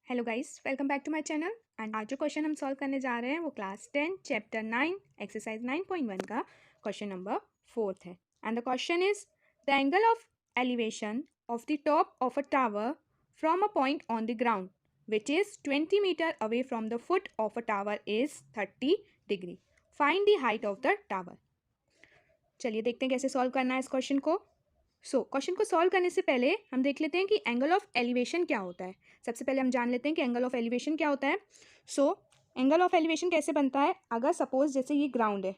Hello guys, welcome back to my channel. And आज जो question हम सॉल्व करने जा रहे हैं वो क्लास 10 चैप्टर 9 एक्सरसाइज 9.1 का क्वेश्चन नंबर 4 है। And the question is the angle of elevation of the top of a tower from a point on the ground which is 20 metre away from the foot of a tower is 30 degree. Find the height of the tower. चलिए देखते हैं कैसे solve करना है इस question को। Question को solve करने से पहले हम देख लेते हैं कि एंगल ऑफ एलिवेशन क्या होता है। सबसे पहले हम जान लेते हैं कि एंगल ऑफ एलिवेशन क्या होता है। एंगल ऑफ एलिवेशन कैसे बनता है। अगर सपोज जैसे ये ग्राउंड है,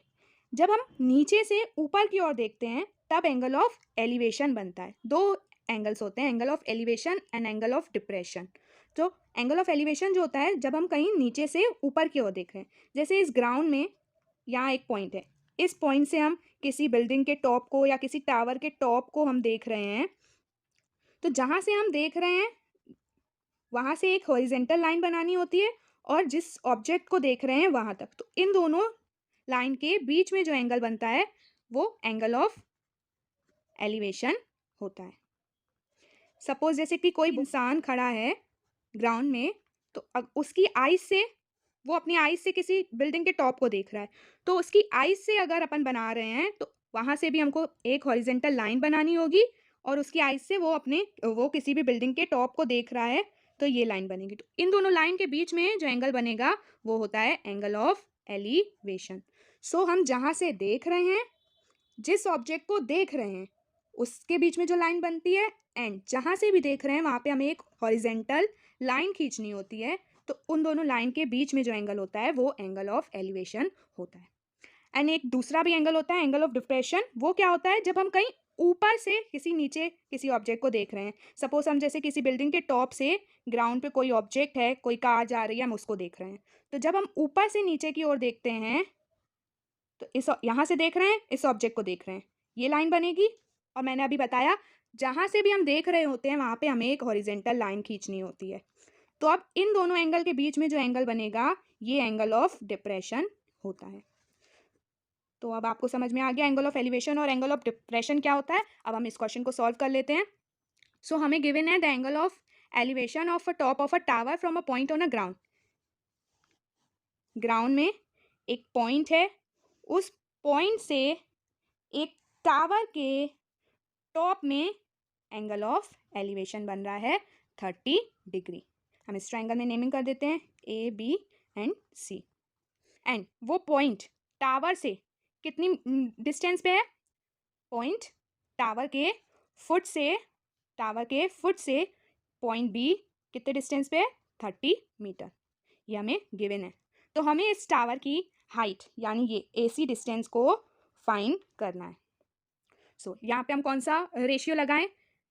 जब हम नीचे से ऊपर की ओर देखते हैं तब एंगल ऑफ एलिवेशन बनता है। दो एंगल्स होते हैं, angle of elevation and angle of depression. तो एंगल ऑफ एलिवेशन जो होता है जब हम कहीं नीचे से ऊपर की ओर देख रहे हैं, जैसे इस ग्राउंड में यहाँ एक पॉइंट है, इस पॉइंट से हम किसी बिल्डिंग के टॉप को या किसी टावर के टॉप को हम देख रहे हैं, तो जहाँ से हम देख रहे हैं वहाँ से एक हॉरिजेंटल लाइन बनानी होती है और जिस ऑब्जेक्ट को देख रहे हैं वहाँ तक, तो इन दोनों लाइन के बीच में जो एंगल बनता है वो एंगल ऑफ एलिवेशन होता है। सपोज जैसे कि कोई इंसान खड़ा है ग्राउंड में, तो उसकी आइज से, वो अपनी आइज से किसी बिल्डिंग के टॉप को देख रहा है, तो उसकी आइज से अगर अपन बना रहे हैं तो वहाँ से भी हमको एक हॉरिजेंटल लाइन बनानी होगी और उसकी आइज से वो किसी भी बिल्डिंग के टॉप को देख रहा है तो ये लाइन बनेगी। तो इन दोनों लाइन के बीच में जो एंगल बनेगा वो होता है एंगल ऑफ एलिवेशन। हम जहाँ से देख रहे हैं, जिस ऑब्जेक्ट को देख रहे हैं उसके बीच में जो लाइन बनती है, एंड जहाँ से भी देख रहे हैं वहाँ पे हमें एक हॉरिजेंटल लाइन खींचनी होती है, तो उन दोनों लाइन के बीच में जो एंगल होता है वो एंगल ऑफ एलिवेशन होता है। एंड एक दूसरा भी एंगल होता है एंगल ऑफ डिप्रेशन। वो क्या होता है, जब हम कहीं ऊपर से नीचे किसी ऑब्जेक्ट को देख रहे हैं। सपोज हम जैसे किसी बिल्डिंग के टॉप से ग्राउंड पे कोई ऑब्जेक्ट है, कोई कार जा रही है, हम उसको देख रहे हैं, तो जब हम ऊपर से नीचे की ओर देखते हैं तो यहाँ से देख रहे हैं, इस ऑब्जेक्ट को देख रहे हैं, ये लाइन बनेगी। और मैंने अभी बताया जहाँ से भी हम देख रहे होते हैं वहाँ पे हमें एक हॉरिजेंटल लाइन खींचनी होती है। तो अब इन दोनों एंगल के बीच में जो एंगल बनेगा ये एंगल ऑफ डिप्रेशन होता है। तो अब आपको समझ में आ गया एंगल ऑफ एलिवेशन और एंगल ऑफ डिप्रेशन क्या होता है। अब हम इस क्वेश्चन को सॉल्व कर लेते हैं। हमें गिवन है the angle of elevation of a top of a tower from a point on a ground. Ground में एक पॉइंट है, उस पॉइंट से एक टावर के टॉप में एंगल ऑफ एलिवेशन बन रहा है 30 डिग्री। हम इस ट्रायंगल में नेमिंग कर देते हैं A B and C. And वो पॉइंट टावर से कितनी डिस्टेंस पे है, पॉइंट टावर के फुट से पॉइंट बी कितने डिस्टेंस पे है, 30 मीटर। ये हमें गिवन है। तो हमें इस टावर की हाइट यानी ये AC डिस्टेंस को फाइंड करना है। यहाँ पे हम कौन सा रेशियो लगाएं,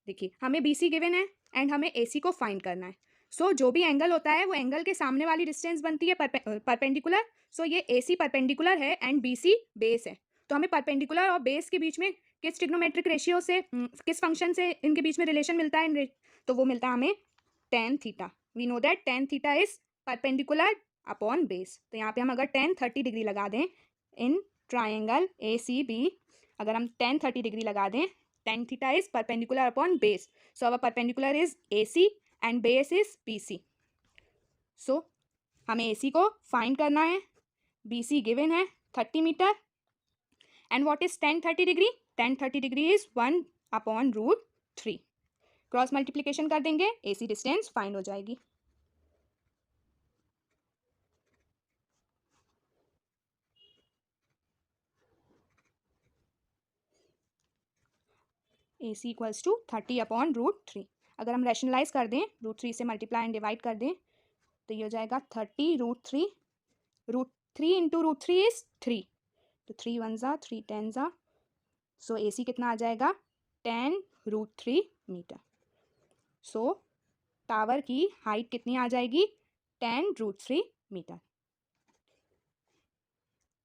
देखिए हमें BC गिवन है एंड हमें AC को फाइंड करना है। जो भी एंगल होता है वो एंगल के सामने वाली डिस्टेंस बनती है परपेंडिकुलर। ये AC परपेंडिकुलर है एंड BC बेस है। तो हमें परपेंडिकुलर और बेस के बीच में किस ट्रिग्नोमेट्रिक रेशियो से, किस फंक्शन से इनके बीच में रिलेशन मिलता है, तो वो मिलता है हमें tan theta. We know that tan theta is perpendicular upon base. तो यहाँ पे हम अगर tan 30 डिग्री लगा दें इन ट्राइंगल ACB, अगर हम tan 30 डिग्री लगा दें, tan theta is perpendicular upon base. Our perpendicular is AC and base is BC। हमें AC को फाइंड करना है। BC गिवन है 30 metre and what is tan 30 degree, tan 30 degree is 1/√3। Cross multiplication कर देंगे, AC distance find हो जाएगी। AC equals to 30/√3। अगर हम रैशनलाइज कर दें, √3 से मल्टीप्लाई एंड डिवाइड कर दें, तो ये हो जाएगा 30√3। √3 इंटू √3 इज 3, तो 3 1 ज़ा 3 10 ज़ा। AC कितना आ जाएगा 10√3 मीटर। टावर की हाइट कितनी आ जाएगी 10√3 मीटर।